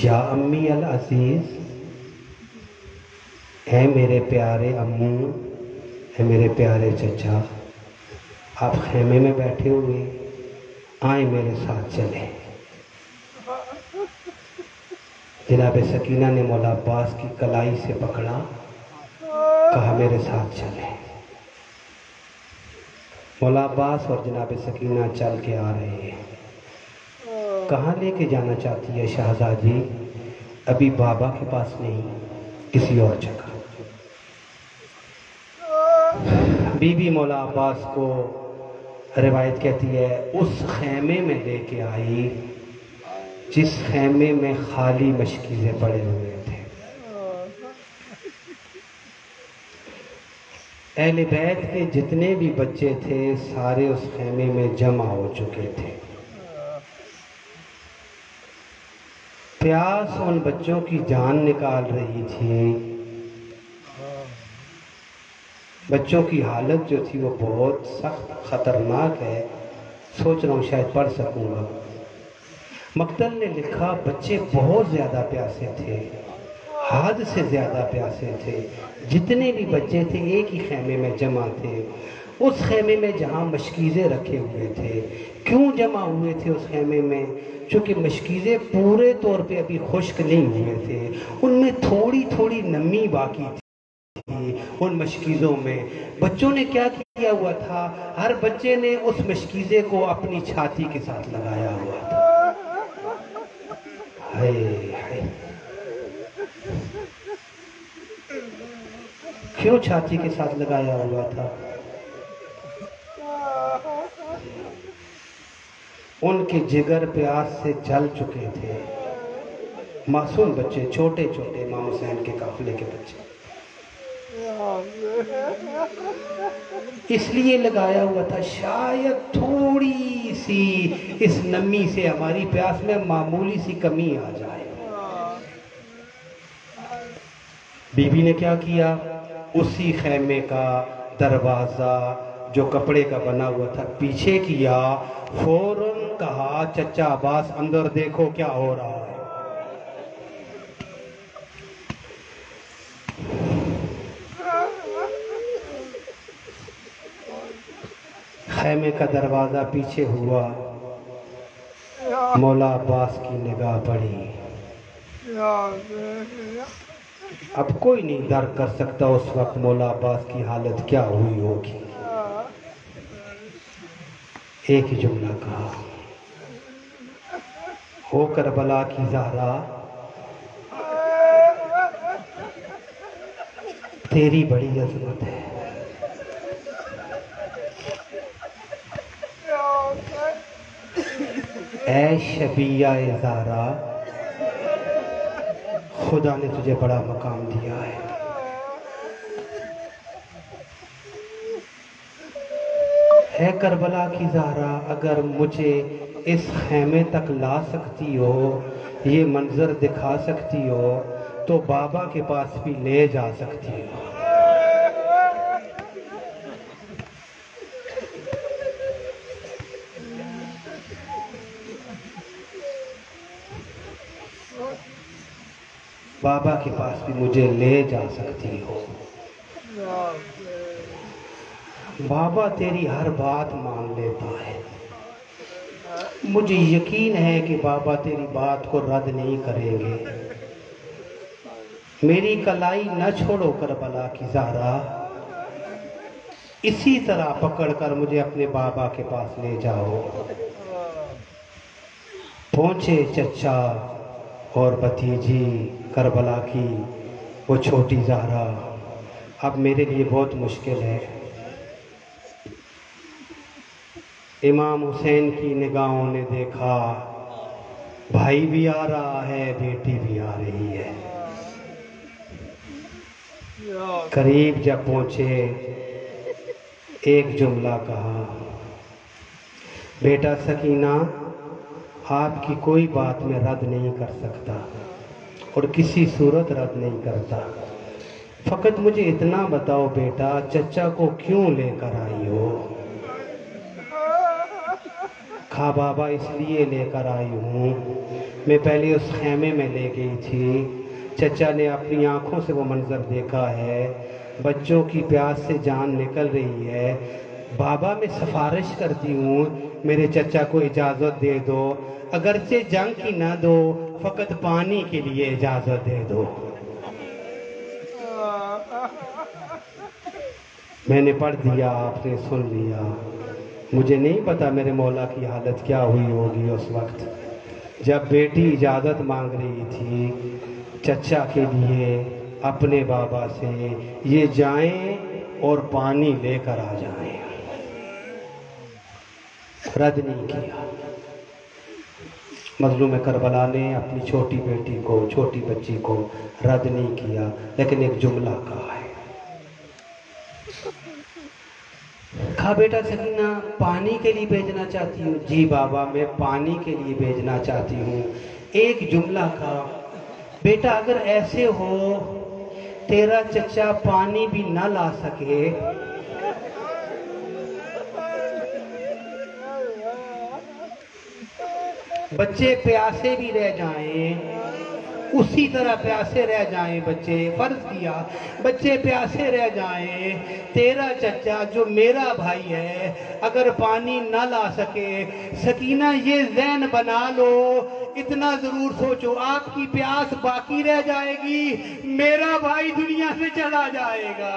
یا امی العزیز، اے میرے پیارے امو، اے میرے پیارے چچا، آپ خیمے میں بیٹھے ہوئے، آئیں میرے ساتھ چلیں۔ جناب سکینہ نے مولا عباس کی کلائی سے پکڑا، کہا میرے ساتھ چلیں۔ مولا عباس اور جناب سکینہ چل کے آ رہے ہیں۔ کہاں لے کے جانا چاہتی ہے شہزادی؟ ابھی بابا کے پاس نہیں، کسی اور جگہ۔ بی بی مولا عباس کو روایت کہتی ہے اس خیمے میں لے کے آئی جس خیمے میں خالی مشکیزیں پڑے ہوئے تھے۔ اہل بیت کے جتنے بھی بچے تھے سارے اس خیمے میں جمع ہو چکے تھے۔ پیاس ان بچوں کی جان نکال رہی تھی۔ بچوں کی حالت جو تھی وہ بہت سخت خطرناک ہے، سوچ رہا ہوں شاید پڑھ سکوں گا۔ مقتل نے لکھا بچے بہت زیادہ پیاسے تھے، حد سے زیادہ پیاسے تھے۔ جتنے بھی بچے تھے ایک ہی خیمے میں جمع تھے، اس خیمے میں جہاں مشکیزیں رکھے ہوئے تھے۔ کیوں جمع ہوئے تھے اس خیمے میں؟ چونکہ مشکیزیں پورے طور پہ ابھی خشک نہیں ہوئے تھے، ان میں تھوڑی تھوڑی نمی باقی تھی ان مشکیزوں میں۔ بچوں نے کیا کیا ہوا تھا؟ ہر بچے نے اس مشکیزے کو اپنی چھاتی کے ساتھ لگایا ہوا تھا۔ کیوں چھاتی کے ساتھ لگایا ہوا تھا؟ ان کے جگر پیاس سے جل چکے تھے۔ معصوم بچے، چھوٹے چھوٹے امام حسین کے قافلے کے بچے، اس لیے لگایا ہوا تھا شاید تھوڑی سی اس نمی سے ہماری پیاس میں معمولی سی کمی آ جائے۔ بی بی نے کیا کیا؟ اسی خیمے کا دروازہ جو کپڑے کا بنا ہوا تھا پیچھے کیا، فوراً کہا چچا عباس اندر دیکھو کیا ہو رہا ہے۔ خیمے کا دروازہ پیچھے ہوا، مولا عباس کی نگاہ پڑی۔ اب کوئی نہیں درک کر سکتا اس وقت مولا عباس کی حالت کیا ہوئی ہوگی۔ ایک ہی جملہ کہا، ہو کربلا کی زہرا تیری بڑی عظمت ہے۔ اے شبیہ زہرا، خدا نے تجھے بڑا مقام دیا ہے۔ اے کربلا کی زہرا، اگر مجھے اس خیمے تک لا سکتی ہو، یہ منظر دکھا سکتی ہو، تو بابا کے پاس بھی لے جا سکتی ہو۔ بابا کے پاس بھی مجھے لے جا سکتی ہو۔ بابا تیری ہر بات مان لیتا ہے، مجھے یقین ہے کہ بابا تیری بات کو رد نہیں کریں گے۔ میری کلائی نہ چھوڑو کربلا کی زہرا، اسی طرح پکڑ کر مجھے اپنے بابا کے پاس لے جاؤ۔ پہنچے چچا اور بھتیجی کربلا کی وہ چھوٹی زہرا، اب میرے لیے بہت مشکل ہے۔ امام حسین کی نگاہوں نے دیکھا بھائی بھی آ رہا ہے، بیٹی بھی آ رہی ہے۔ قریب جب پہنچے ایک جملہ کہا، بیٹا سکینہ، آپ کی کوئی بات میں رد نہیں کر سکتا اور کسی صورت رد نہیں کرتا، فقط مجھے اتنا بتاؤ بیٹا، چچا کو کیوں لے کر آئی ہو؟ کہا بابا اس لیے لے کر آئی ہوں، میں پہلے اس خیمے میں لے گئی تھی، چچا نے اپنی آنکھوں سے وہ منظر دیکھا ہے، بچوں کی پیاس سے جان نکل رہی ہے، بابا میں سفارش کرتی ہوں میرے چچا کو اجازت دے دو، اگرچہ جنگ کی نہ دو، فقط پانی کے لیے اجازت دے دو۔ میں نے پڑھ دیا، آپ نے سن لیا۔ مجھے نہیں پتا میرے مولا کی حالت کیا ہوئی ہوگی اس وقت جب بیٹی اجازت مانگ رہی تھی چچا کے لیے اپنے بابا سے، یہ جائیں اور پانی لے کر آ جائیں۔ رد نہیں کیا۔ مظلوم کربلا نے اپنی چھوٹی بیٹی کو، چھوٹی بچی کو رد نہیں کیا، لیکن ایک جملہ کہا ہے، کہا بیٹا سکینہ پانی کے لیے بھیجنا چاہتی ہوں؟ جی بابا میں پانی کے لیے بھیجنا چاہتی ہوں۔ ایک جملہ کہا، بیٹا اگر ایسے ہو تیرا چچا پانی بھی نہ لا سکے بچے پیاسے بھی رہ جائیں، اسی طرح پیاسے رہ جائیں بچے، فرض کیا بچے پیاسے رہ جائیں، تیرا چچا جو میرا بھائی ہے اگر پانی نہ لا سکے، سکینہ یہ ذہن بنا لو، اتنا ضرور سوچو آپ کی پیاس باقی رہ جائے گی، میرا بھائی دنیا سے چلا جائے گا۔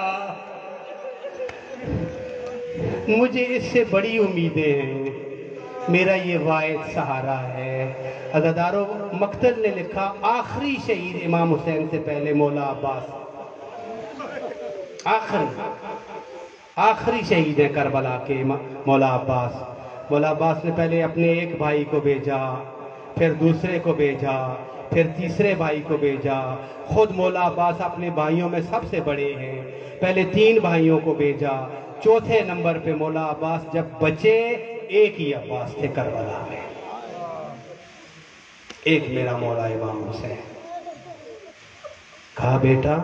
مجھے اس سے بڑی امیدیں ہیں، میرا یہ واحد سہارا ہے۔ عزادارو مقتل نے لکھا آخری شہید امام حسین سے پہلے مولا عباس، آخری شہید ہے کربلا کے مولا عباس۔ مولا عباس نے پہلے اپنے ایک بھائی کو بھیجا، پھر دوسرے کو بھیجا، پھر تیسرے بھائی کو بھیجا، خود مولا عباس اپنے بھائیوں میں سب سے بڑے ہیں، پہلے 3 بھائیوں کو بھیجا، چوتھے نمبر پہ مولا عباس جب بچے ایک ہی عباس تھے کربلا میں، ایک میرا مولا امام حسین۔ کہا بیٹا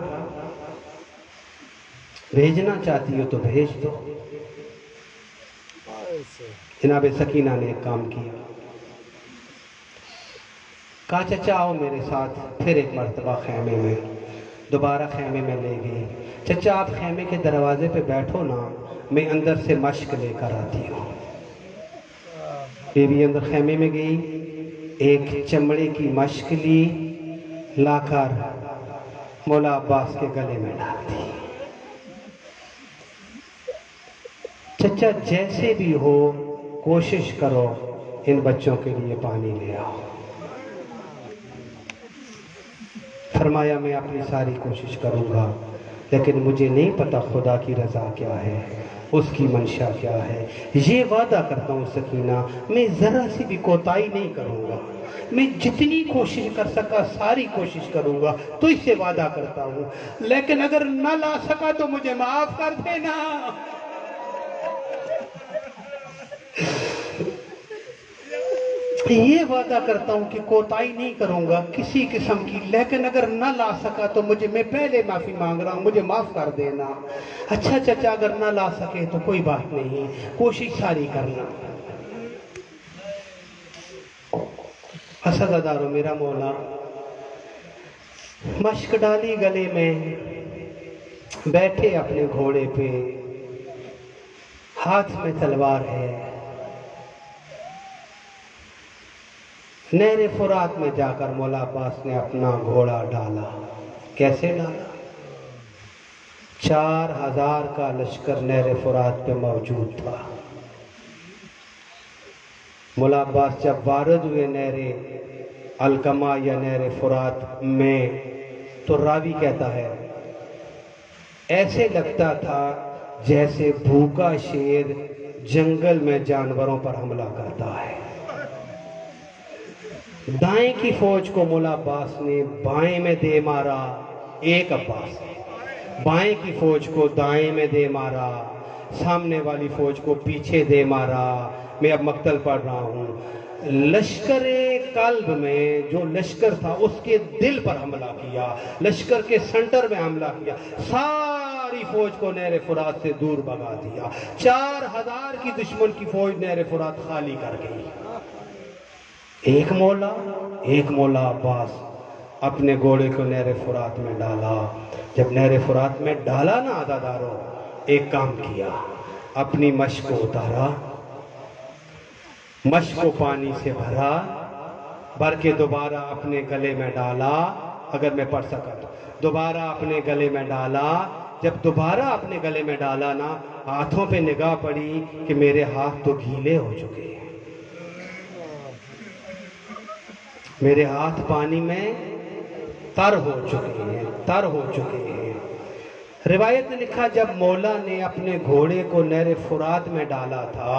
بھیجنا چاہتی ہو تو بھیج دو۔ جناب سکینہ نے ایک کام کیا، کہا چچا آؤ میرے ساتھ، پھر ایک مرتبہ خیمے میں، دوبارہ خیمے میں لے گئی۔ چچا آپ خیمے کے دروازے پہ بیٹھو نا، میں اندر سے مشق لے کر آتی ہوں۔ بیوی اندر خیمے میں گئی، ایک چمڑے کی مشق لی، لا کر مولا عباس کے گلے میں ڈال دی۔ چچا جیسے بھی ہو کوشش کرو ان بچوں کے لیے پانی لے آؤ۔ فرمایا میں اپنی ساری کوشش کروں گا، لیکن مجھے نہیں پتا خدا کی رضا کیا ہے، اس کی منشا کیا ہے۔ یہ وعدہ کرتا ہوں سکینہ میں ذرا سی بھی کوتاہی نہیں کروں گا، میں جتنی کوشش کر سکا ساری کوشش کروں گا، تو اس سے وعدہ کرتا ہوں، لیکن اگر نہ لا سکا تو مجھے معاف کر دینا۔ یہ وعدہ کرتا ہوں کہ کوتاہی نہیں کروں گا کسی قسم کی، لیکن اگر نہ لا سکا تو میں پہلے معافی مانگ رہا ہوں، مجھے معاف کر دینا۔ اچھا چچا اگر نہ لا سکے تو کوئی بات نہیں، کوشش ساری کرنا۔ عزادارو میرا مولا مشق ڈالی گلے میں، بیٹھے اپنے گھوڑے پہ، ہاتھ میں تلوار ہے، نہر فرات میں جا کر مولا عباس نے اپنا گھوڑا ڈالا۔ کیسے ڈالا؟ 4000 کا لشکر نہر فرات پہ موجود تھا۔ مولا عباس جب وارد ہوئے نہر القما یا نہر فرات میں تو راوی کہتا ہے ایسے لگتا تھا جیسے بھوکا شیر جنگل میں جانوروں پر حملہ کرتا ہے۔ دائیں کی فوج کو مولا عباس نے بائیں میں دے مارا، ایک عباس، بائیں کی فوج کو دائیں میں دے مارا، سامنے والی فوج کو پیچھے دے مارا۔ میں اب مقتل پڑھ رہا ہوں۔ لشکر قلب میں جو لشکر تھا اس کے دل پر حملہ کیا، لشکر کے سنٹر میں حملہ کیا، ساری فوج کو نہر فرات سے دور بھگا دیا۔ 4000 کی دشمن کی فوج نہر فرات خالی کر گئی۔ ایک مولا عباس اپنے گھوڑے کو نہر فرات میں ڈالا. جب نہر فرات میں ڈالا نا عزادارو، ایک کام کیا، اپنی مشق کو اتارا، مشق کو پانی سے بھر کے دوبارہ اپنے گلے میں ڈالا. اگر میں پڑھ سکا تو دوبارہ اپنے گلے میں ڈالا. جب دوبارہ اپنے گلے میں ڈالا نا، ہاتھوں پہ نگاہ پڑی کہ میرے ہاتھ تو گیلے ہو چکے ہیں، میرے ہاتھ پانی میں تر ہو چکے ہیں. روایت نے لکھا جب مولا نے اپنے گھوڑے کو نہر فرات میں ڈالا تھا،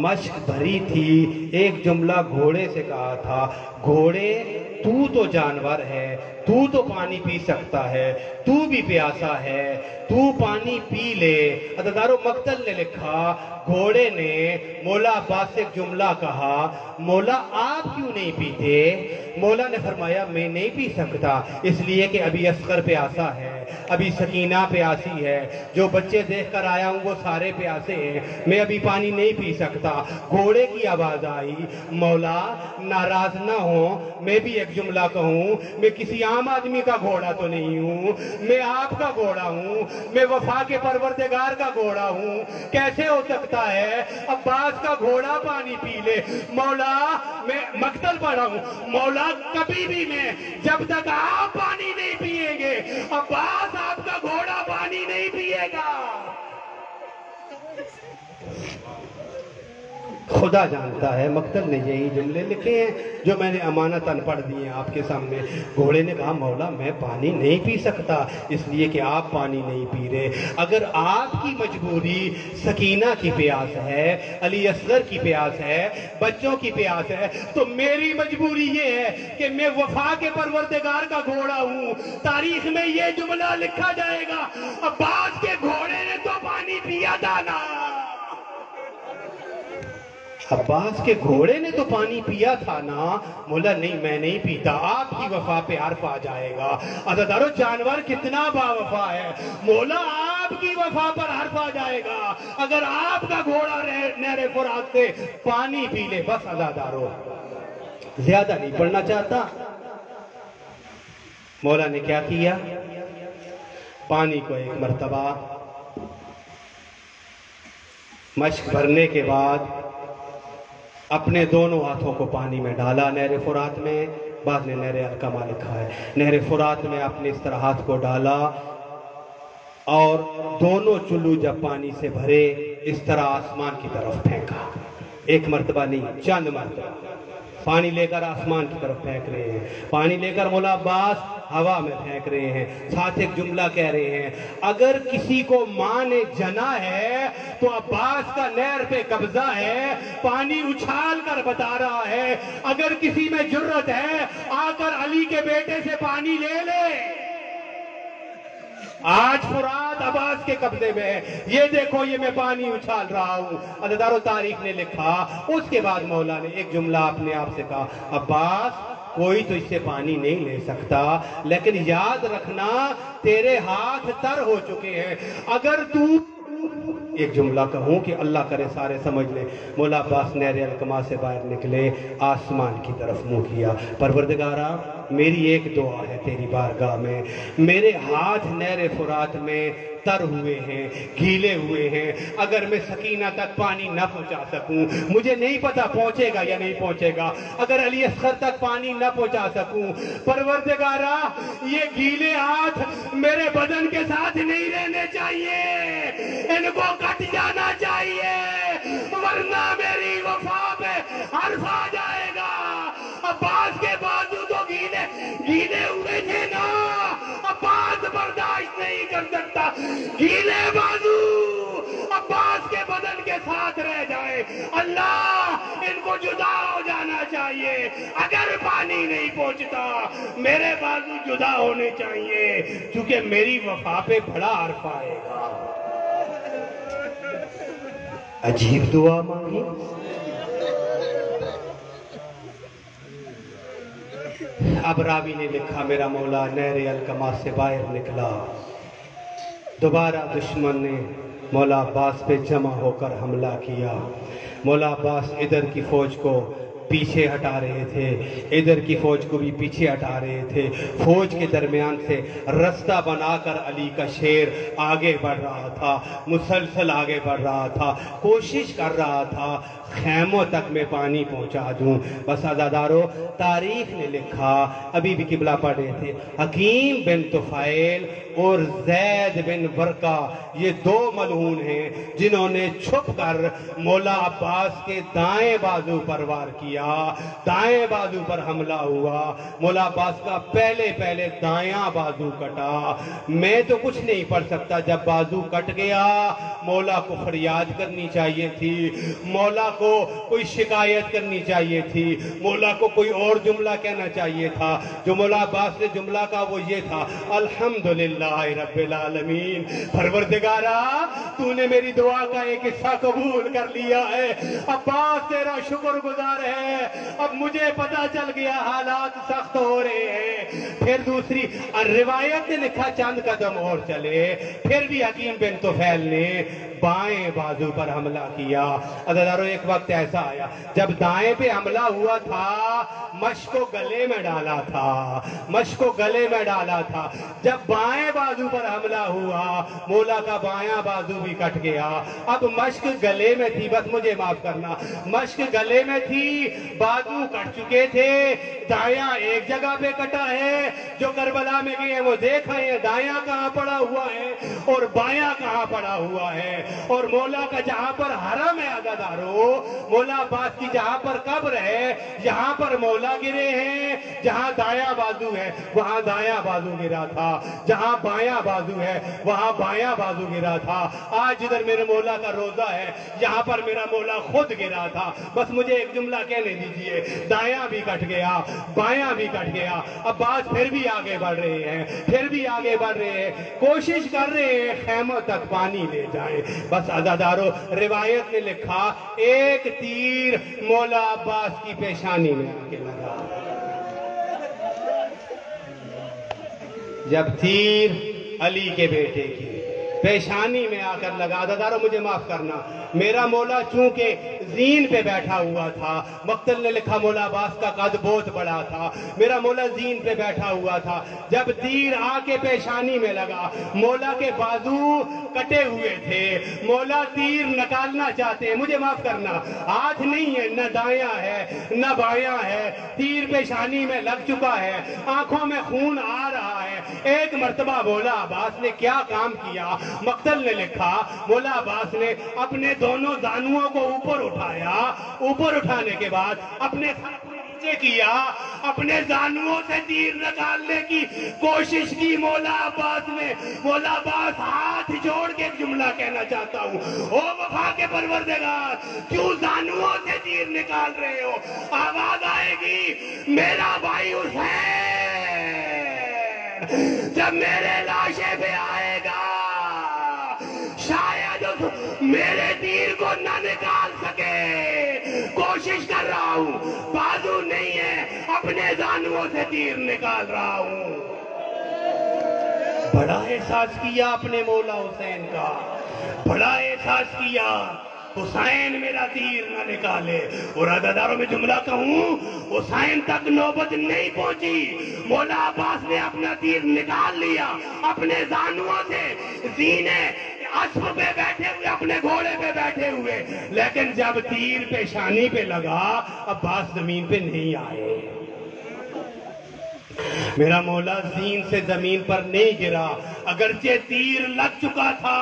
مشق بھری تھی، ایک جملہ گھوڑے سے کہا تھا، گھوڑے تو تو جانور ہے، تو تو پانی پی سکتا ہے، تو بھی پیاسا ہے، تو پانی پی لے. عزادارو مقتل نے لکھا گھوڑے نے مولا عباس سے ایک جملہ کہا، مولا آپ کیوں نہیں پیتے؟ مولا نے فرمایا میں نہیں پی سکتا، اس لیے کہ ابھی اصغر پیاسا ہے، ابھی سکینہ پیاسی ہے، جو بچے دیکھ کر آیا ہوں وہ سارے پیاسے ہیں، میں ابھی پانی نہیں پی سکتا. گھوڑے کی آواز آئی، مولا ناراض نہ ہو، میں بھی ایک جملہ کہوں، میں کسی عام آدمی کا گھوڑا تو نہیں ہوں، میں آپ کا گھوڑا ہوں، میں وفا کے پروردگار کا گھوڑا ہوں. کیسے ہو سکتا ہے عباس کا گھوڑا پانی پی لے؟ مولا میں مقتل پڑھا ہوں، مولا کبھی بھی میں جب تک آپ پانی نہیں پیئیں گے عباس آپ کا گھوڑا پانی نہیں پیے گا. خدا جانتا ہے مقتل نے یہی جملے لکھے ہیں جو میں نے امانتاً پڑھ دیے ہیں آپ کے سامنے. گھوڑے نے کہا مولا میں پانی نہیں پی سکتا اس لیے کہ آپ پانی نہیں پی رہے. اگر آپ کی مجبوری سکینہ کی پیاس ہے، علی اصغر کی پیاس ہے، بچوں کی پیاس ہے، تو میری مجبوری یہ ہے کہ میں وفا کے پروردگار کا گھوڑا ہوں. تاریخ میں یہ جملہ لکھا جائے گا، عباس کے گھوڑے نے تو پانی پیا تھا نا، عباس کے گھوڑے نے تو پانی پیا تھا نا. مولا نہیں میں نہیں پیتا، آپ کی وفا پہ عرف آ جائے گا. عزادارو جانور کتنا با وفا ہے، مولا آپ کی وفا پر عرف آ جائے گا اگر آپ کا گھوڑا نہر فرات سے پانی پی لے. بس عزادارو زیادہ نہیں پڑھنا چاہتا. مولا نے کیا کیا؟ پانی کو ایک مرتبہ مشق بھرنے کے بعد اپنے دونوں ہاتھوں کو پانی میں ڈالا نہر فرات میں. بعد نے نہر القمہ لکھا ہے. نہر فرات میں اپنے اس طرح ہاتھ کو ڈالا اور دونوں چلو جب پانی سے بھرے اس طرح آسمان کی طرف پھینکا. ایک مرتبہ نہیں، چند مرتبہ پانی لے کر آسمان کی طرف پھینک رہے ہیں. پانی لے کر مولا عباس ہوا میں پھینک رہے ہیں. ساتھ ایک جملہ کہہ رہے ہیں، اگر کسی کو ماں نے جنا ہے تو عباس کا نہر پہ قبضہ ہے، پانی اچھال کر بتا رہا ہے. اگر کسی میں جرت ہے آ کر علی کے بیٹے سے پانی لے لے. آج فرات عباس کے قبضے میں ہے، یہ دیکھو یہ میں پانی اچھال رہا ہوں. عزادارو تاریخ نے لکھا اس کے بعد مولا نے ایک جملہ اپنے آپ سے کہا، عباس کوئی تو اس سے پانی نہیں لے سکتا، لیکن یاد رکھنا تیرے ہاتھ تر ہو چکے ہیں. اگر تو ایک جملہ کہوں کہ اللہ کرے سارے سمجھ لیں. مولا عباس نہر القمہ سے باہر نکلے، آسمان کی طرف منہ کیا، پروردگارا میری ایک دعا ہے تیری بارگاہ میں، میرے ہاتھ نہر فرات میں تر ہوئے ہیں، گیلے ہوئے ہیں. اگر میں سکینہ تک پانی نہ پہنچا سکوں، مجھے نہیں پتا پہنچے گا یا نہیں پہنچے گا، اگر علی اصغر تک پانی نہ پہنچا سکوں، پروردگارا یہ گیلے ہاتھ میرے بدن کے ساتھ نہیں رہنے چاہیے، ان کو کٹ جانا چاہیے، ورنہ میری وفا پہ حرف آ جائے گا. عباس کے بازو تو گیلے ہوئے تھے نا، عباس برداشت نہیں کر سکتا گیلے بازو عباس کے بدن کے ساتھ رہ جائے. اللہ ان کو جدا ہو جانا چاہیے، اگر پانی نہیں پہنچتا میرے بازو جدا ہونے چاہیے، کیونکہ میری وفا پہ بڑا عرف آئے گا. عجیب دعا مانگی. اب راوی نے لکھا میرا مولا نہر القمہ سے باہر نکلا. دوبارہ دشمن نے مولا عباس پہ جمع ہو کر حملہ کیا. مولا عباس ادھر کی فوج کو پیچھے ہٹا رہے تھے، ادھر کی فوج کو بھی پیچھے ہٹا رہے تھے۔ فوج کے درمیان سے رستہ بنا کر علی کا شیر آگے بڑھ رہا تھا، مسلسل آگے بڑھ رہا تھا، کوشش کر رہا تھا خیموں تک میں پانی پہنچا دوں۔ بس عزادارو، تاریخ نے لکھا، ابھی بھی قبلہ پڑھ رہے تھے، حکیم بن طفیل اور زید بن ورقہ یہ دو ملعون ہیں جنہوں نے چھپ کر مولا عباس کے دائیں بازو پر وار کیا، دائیں بازو پر حملہ ہوا، مولا عباس کا پہلے دایاں بازو کٹا۔ میں تو کچھ نہیں پڑھ سکتا، جب بازو کٹ گیا مولا کو فریاد کرنی چاہیے تھی، مولا کو کوئی شکایت کرنی چاہیے تھی، مولا کو کوئی اور جملہ کہنا چاہیے تھا۔ جو مولا عباس نے جملہ کہا وہ یہ تھا، الحمدللہ رب العالمین، پروردگارا تو نے میری دعا کا ایک حصہ قبول کر لیا ہے، عباس تیرا شکر گزار ہے، اب مجھے پتا چل گیا حالات سخت ہو رہے ہیں۔ پھر دوسری روایت نے لکھا چند قدم اور چلے، پھر بھی حکیم بن طفیل نے بائیں بازو پر حملہ کیا۔ عزیزارو، ایک وقت ایسا آیا جب دائیں پہ حملہ ہوا تھا، مشک کو گلے میں ڈالا تھا، مشک کو گلے میں ڈالا تھا۔ جب بائیں بازو پر حملہ ہوا، مولا کا بایاں بازو بھی کٹ گیا۔ اب مشک گلے میں تھی، بس مجھے معاف کرنا، مشک گلے میں تھی، بازو کٹ چکے تھے، دایاں ایک جگہ پہ کٹا ہے۔ جو کربلا میں گئے ہیں وہ دیکھ آئے ہیں دایاں کہاں پڑا ہوا ہے اور بایاں کہاں پڑا ہوا ہے۔ اور مولا کا جہاں پر حرم ہے عزادارو، مولا عباس کی جہاں پر قبر ہے، یہاں پر مولا گرے ہیں، جہاں دایاں بازو ہے وہاں دایاں بازو گرا تھا، جہاں بایاں بازو ہے وہاں بایاں بازو گرا تھا۔ آج جدھر میرے مولا کا روضہ ہے یہاں پر میرا مولا خود گرا تھا۔ بس مجھے ایک جملہ کہنے دیجئے، دایاں بھی کٹ گیا، بایاں بھی کٹ گیا، عباس پھر بھی آگے بڑھ رہے ہیں، پھر بھی آگے بڑھ رہے ہیں، کوشش کر رہے ہیں خیموں تک پانی لے جائیں۔ بس عزادارو، روایت نے لکھا ایک تیر مولا عباس کی پیشانی میں آ کے لگا۔ جب تیر علی کے بیٹے کی پیشانی میں آ کر لگا، عزادارو مجھے معاف کرنا، میرا مولا چونکہ زین پہ بیٹھا ہوا تھا، مقتل نے لکھا مولا عباس کا قد بہت بڑا تھا، میرا مولا زین پہ بیٹھا ہوا تھا، جب تیر آ کے پیشانی میں لگا، مولا کے بازو کٹے ہوئے تھے، مولا تیر نکالنا چاہتے ہیں، مجھے معاف کرنا، ہاتھ نہیں ہے، نہ دایاں ہے نہ بایاں ہے، تیر پیشانی میں لگ چکا ہے، آنکھوں میں خون آ رہا ہے۔ ایک مرتبہ مولا عباس نے کیا کام کیا، مقتل نے لکھا مولا عباس نے اپنے دونوں زانوؤں کو اوپر اٹھایا، اوپر اٹھانے کے بعد اپنے سر کو نیچے کیا، اپنے زانوؤں سے تیر نکالنے کی کوشش کی مولا عباس نے۔ مولا عباس ہاتھ جوڑ کے ایک جملہ کہنا چاہتا ہوں، او وفا کے پروردگار، کیوں زانوؤں سے تیر نکال رہے ہو؟ آواز آئے گی میرا بھائی حسین جب میرے لاشے پہ آئے گا شاید میرے تیر کو نہ نکال سکے، کوشش کر رہا ہوں، بازو نہیں ہے، اپنے زانوؤں سے تیر نکال رہا ہوں۔ بڑا احساس کیا اپنے مولا حسین کا، بڑا احساس کیا حسین میرا تیر نہ نکالے۔ اور عزاداروں میں جملہ کہوں، حسین تک نوبت نہیں پہنچی، مولا عباس نے اپنا تیر نکال لیا اپنے زانوؤں سے، زینے اسب پہ بیٹھے ہوئے، اپنے گھوڑے پہ بیٹھے ہوئے، لیکن جب تیر پیشانی پہ لگا عباس زمین پہ نہیں آئے۔ میرا مولا زین سے زمین پر نہیں گرا، اگرچہ تیر لگ چکا تھا،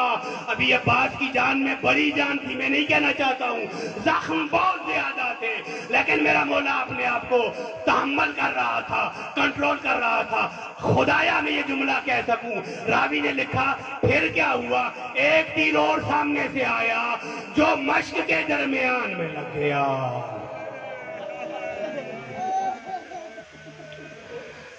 ابھی عباس کی جان میں بڑی جان تھی، میں نہیں کہنا چاہتا ہوں، زخم بہت زیادہ تھے، لیکن میرا مولا اپنے آپ کو تحمل کر رہا تھا، کنٹرول کر رہا تھا۔ خدایا میں یہ جملہ کہہ سکوں، راوی نے لکھا پھر کیا ہوا، ایک تیر اور سامنے سے آیا جو مشک کے درمیان میں لگ گیا۔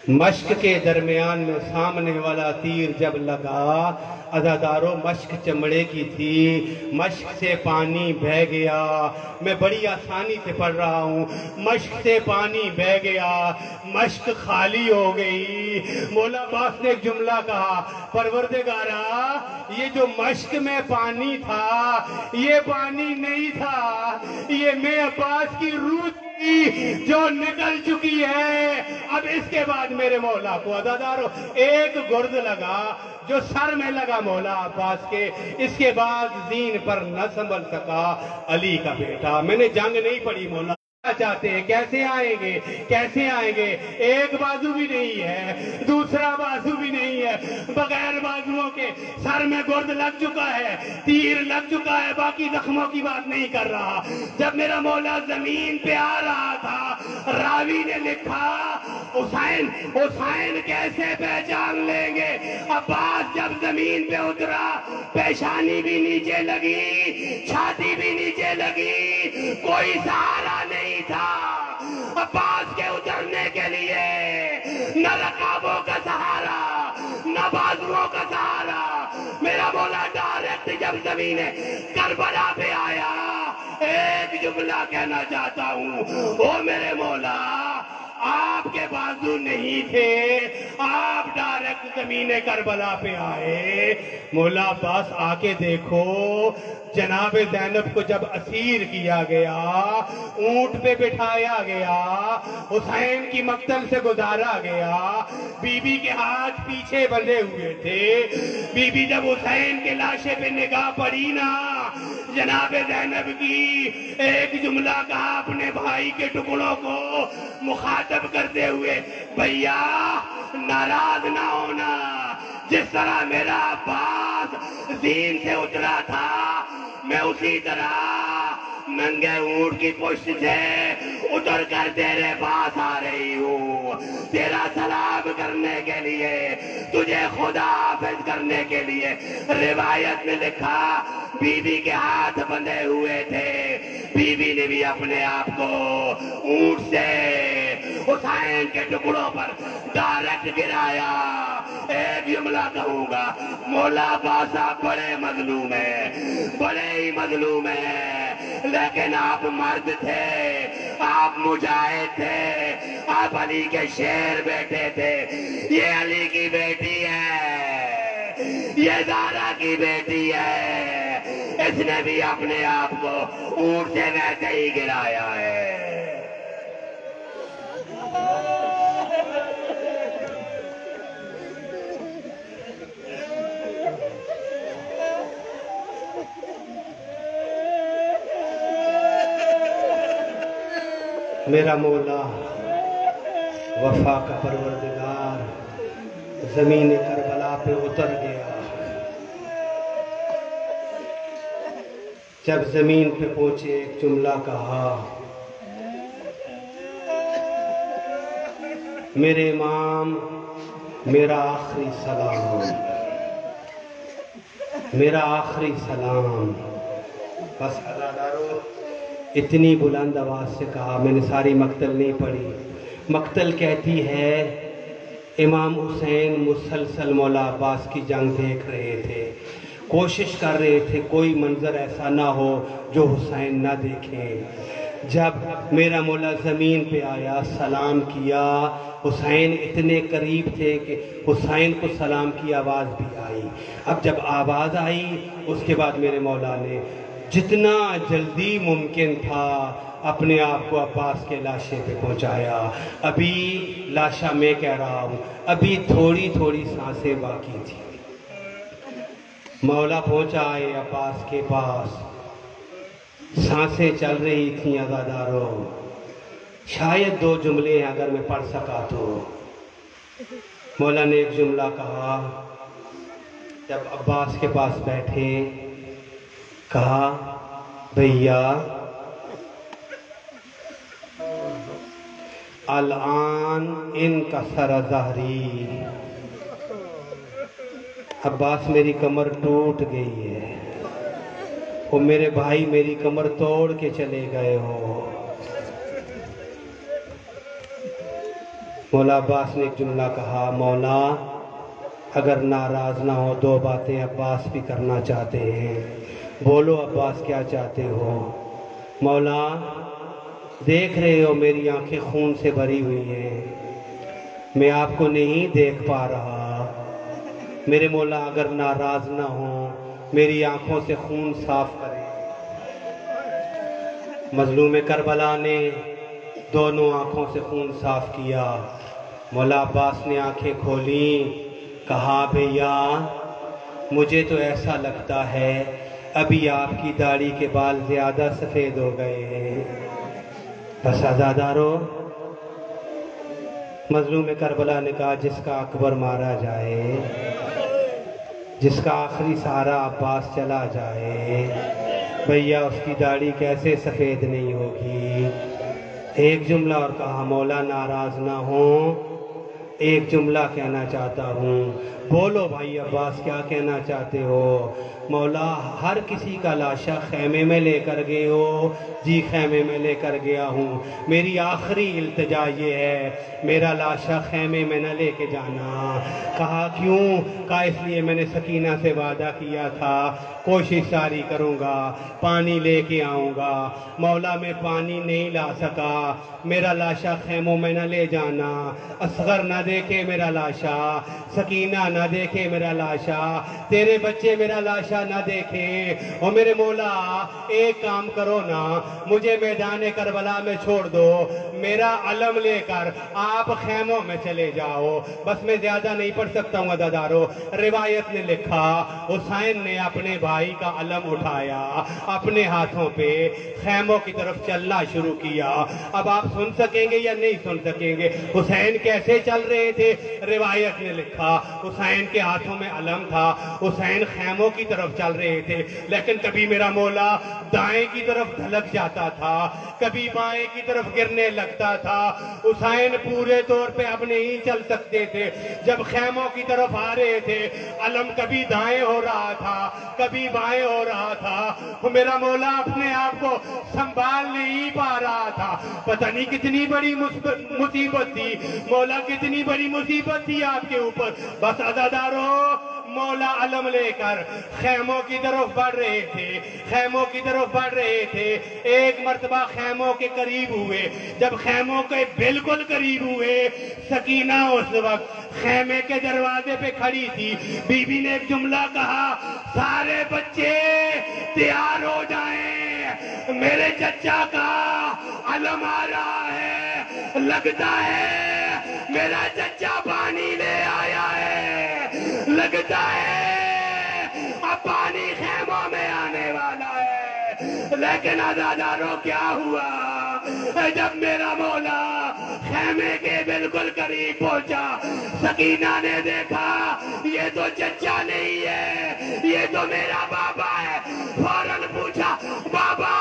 مشک کے درمیان میں سامنے والا تیر جب لگا، عزادارو مشک چمڑے کی تھی، مشک سے پانی بہہ گیا، میں بڑی آسانی سے پڑھ رہا ہوں، مشک سے پانی بہہ گیا، مشک خالی ہو گئی۔ مولا عباس نے ایک جملہ کہا، پروردگارا یہ جو مشک میں پانی تھا یہ پانی نہیں تھا، یہ میں عباس کی روح جو نکل چکی ہے، اب اس کے بعد میرے مولا کو عزادارو ایک گرد لگا جو سر میں لگا مولا عباس کے، اس کے بعد زین پر نہ سنبھل سکا علی کا بیٹا۔ میں نے جنگ نہیں پڑی مولا چاہتے ہیں، کیسے آئیں گے کیسے آئیں گے؟ ایک بازو بھی نہیں ہے، دوسرا بازو بھی نہیں ہے، بغیر بازوؤں کے سر میں گرد لگ چکا ہے، تیر لگ چکا ہے، باقی زخموں کی بات نہیں کر رہا۔ جب میرا مولا زمین پہ آ رہا تھا، راوی نے لکھا حسین کیسے پہچان لیں گے؟ عباس جب زمین پہ اترا، پیشانی بھی نیچے لگی، چھاتی بھی نیچے لگی، کوئی سہارا نہیں تھا عباس کے اترنے کے لیے، نہ رکابوں کا سہارا نہ بازوؤں کا سہارا۔ میرا مولا ڈائریکٹ جب زمین کربلا پہ آیا، ایک جملہ کہنا چاہتا ہوں، او میرے مولا آپ کے بازو نہیں تھے، آپ ڈائریکٹ زمین کربلا پہ آئے۔ مولا عباس آ کے دیکھو، جناب زینب کو جب اسیر کیا گیا، اونٹ پہ بٹھایا گیا، حسین کی مقتل سے گزارا گیا، بی بی کے ہاتھ پیچھے بندھے ہوئے تھے، بی بی جب حسین کے لاشے پہ نگاہ پڑی نا، جناب زینب کی ایک جملہ کہا اپنے بھائی کے ٹکڑوں کو مخاطب کرتے ہوئے، بھیا ناراض نہ ہونا، جس طرح میرا عباس زین سے اترا تھا، میں اسی طرح ننگے اونٹ کی پشت سے اتر کر تیرے پاس آ رہی ہوں، تیرا سلام کرنے کے لیے، تجھے خدا حافظ کرنے کے لیے۔ روایت میں لکھا بی بی کے ہاتھ بندھے ہوئے تھے، بی بی نے بھی اپنے آپ کو اونٹ سے حسین کے ٹکڑوں پر ڈائریکٹ گرایا۔ ایک جملہ کہوں گا، مولا عباس آپ بڑے مظلوم ہیں، بڑے ہی مظلوم ہیں، لیکن آپ مرد تھے، آپ مجاہد تھے، آپ علی کے شیر بیٹے تھے۔ یہ علی کی بیٹی ہے، یہ زہرا کی بیٹی ہے، اس نے بھی اپنے آپ کو اونٹ سے ویسے ہی گرایا ہے۔ میرا مولا وفا کا پروردگار زمین کربلا پہ اتر گیا۔ جب زمین پہ پہنچے ایک جملہ کہا، میرے امام میرا آخری سلام، میرا آخری سلام۔ بس عزادارو اتنی بلند آواز سے کہا، میں نے ساری مقتل نہیں پڑھی۔ مقتل کہتی ہے امام حسین مسلسل مولا عباس کی جنگ دیکھ رہے تھے، کوشش کر رہے تھے کوئی منظر ایسا نہ ہو جو حسین نہ دیکھیں۔ جب میرا مولا زمین پہ آیا، سلام کیا، حسین اتنے قریب تھے کہ حسین کو سلام کی آواز بھی آئی۔ اب جب آواز آئی، اس کے بعد میرے مولا نے جتنا جلدی ممکن تھا اپنے آپ کو عباس کے لاشے پہ پہنچایا۔ ابھی لاشا میں کہہ رہا ہوں، ابھی تھوڑی تھوڑی سانسیں باقی تھی۔ مولا پہنچا ہے عباس کے پاس، سانسیں چل رہی تھیں عزادارو۔ شاید دو جملے ہیں اگر میں پڑھ سکا تو۔ مولا نے ایک جملہ کہا، جب عباس کے پاس بیٹھے، کہا بھیا الان ان کا سر ظہری، عباس میری کمر ٹوٹ گئی ہے، اور میرے بھائی میری کمر توڑ کے چلے گئے ہو۔ مولا عباس نے ایک جملہ کہا، مولا اگر ناراض نہ ہو، دو باتیں عباس بھی کرنا چاہتے ہیں، بولو عباس کیا چاہتے ہو؟ مولا دیکھ رہے ہو میری آنکھیں خون سے بھری ہوئی ہیں، میں آپ کو نہیں دیکھ پا رہا، میرے مولا اگر ناراض نہ ہو میری آنکھوں سے خون صاف کریں۔ مظلوم کربلا نے دونوں آنکھوں سے خون صاف کیا۔ مولا عباس نے آنکھیں کھولیں، کہا بھیا مجھے تو ایسا لگتا ہے ابھی آپ کی داڑھی کے بال زیادہ سفید ہو گئے ہیں۔ بس عزادارو، مظلوم کربلا نے کہا جس کا اکبر مارا جائے، جس کا آخری سہارا عباس چلا جائے، بھیا اس کی داڑھی کیسے سفید نہیں ہوگی۔ ایک جملہ اور کہا، مولا ناراض نہ ہوں، ایک جملہ کہنا چاہتا ہوں۔ بولو بھائی عباس کیا کہنا چاہتے ہو؟ مولا ہر کسی کا لاشا خیمے میں لے کر گئے ہو؟ جی خیمے میں لے کر گیا ہوں، میری آخری التجا یہ ہے میرا لاشا خیمے میں نہ لے کے جانا۔ کہا کیوں؟ کہا اس لیے میں نے سکینہ سے وعدہ کیا تھا کوشش ساری کروں گا، پانی لے کے آؤں گا۔ مولا میں پانی نہیں لا سکا، میرا لاشا خیموں میں نہ لے جانا، اصغر نہ دیکھے میرا لاشا، سکینہ نہ دیکھے میرا لاشا، تیرے بچے میرا لاشا نہ دیکھیں۔ اور میرے مولا ایک کام کرو نا، مجھے میدان کربلا میں چھوڑ دو، میرا علم لے کر آپ خیموں میں چلے جاؤ۔ بس میں زیادہ نہیں پڑھ سکتا ہوں عزادارو۔ روایت نے لکھا حسین نے اپنے بھائی کا علم اٹھایا، اپنے ہاتھوں پہ خیموں کی طرف چلنا شروع کیا۔ اب آپ سن سکیں گے یا نہیں سن سکیں گے حسین کیسے چل رہے تھے؟ روایت نے لکھا حسین کے ہاتھوں میں علم تھا، حسین خیموں کی طرف چل رہے تھے، لیکن کبھی میرا مولا دائیں کی طرف دھلک جاتا تھا، کبھی بائیں کی طرف گرنے لگتا تھا۔ حسین پورے طور پہ اب نہیں چل سکتے تھے، جب خیموں کی طرف آ رہے تھے علم کبھی دائیں ہو رہا تھا کبھی بائیں ہو رہا تھا۔ میرا مولا اپنے آپ کو سنبھال نہیں پا رہا تھا، پتہ نہیں کتنی بڑی مصیبت تھی مولا، کتنی بڑی مصیبت تھی آپ کے اوپر۔ بس عزادارو، مولا علم لے کر خیموں کی طرف بڑھ رہے تھے، خیموں کی طرف بڑھ رہے تھے۔ ایک مرتبہ خیموں کے قریب ہوئے، جب خیموں کے بالکل قریب ہوئے، سکینہ اس وقت خیمے کے دروازے پہ کھڑی تھی۔ بی بی نے ایک جملہ کہا، سارے بچے تیار ہو جائیں، میرے چچا کا علم آ رہا ہے، لگتا ہے میرا چچا پانی لے آیا ہے، لگتا ہے اب پانی خیموں میں آنے والا ہے۔ لیکن عزادارو کیا ہوا؟ جب میرا مولا خیمے کے بالکل قریب پہنچا، سکینہ نے دیکھا یہ تو چچا نہیں ہے، یہ تو میرا بابا ہے۔ فوراً پوچھا، بابا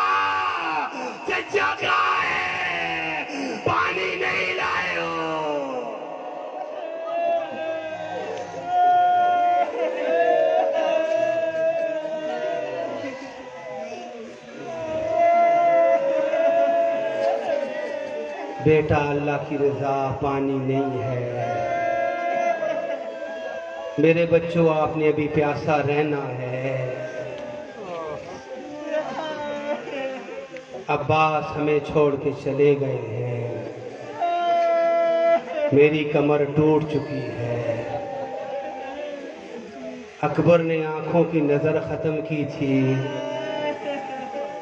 چچا کہاں ہے؟ پانی نہیں لائے ہو؟ بیٹا اللہ کی رضا پانی نہیں ہے، میرے بچوں آپ نے ابھی پیاسا رہنا ہے۔ عباس ہمیں چھوڑ کے چلے گئے ہیں، میری کمر ٹوٹ چکی ہے۔ اکبر نے آنکھوں کی نظر ختم کی تھی،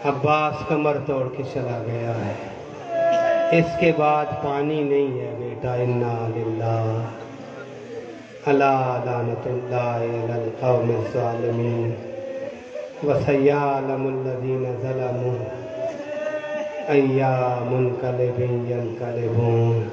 عباس کمر توڑ کے چلا گیا ہے، اس کے بعد پانی نہیں ہے بیٹا۔ انا للہ الا لعنت اللہ علی القوم الظالمین وسیعلم الذین ظلموا ای منقلب ینقلبون۔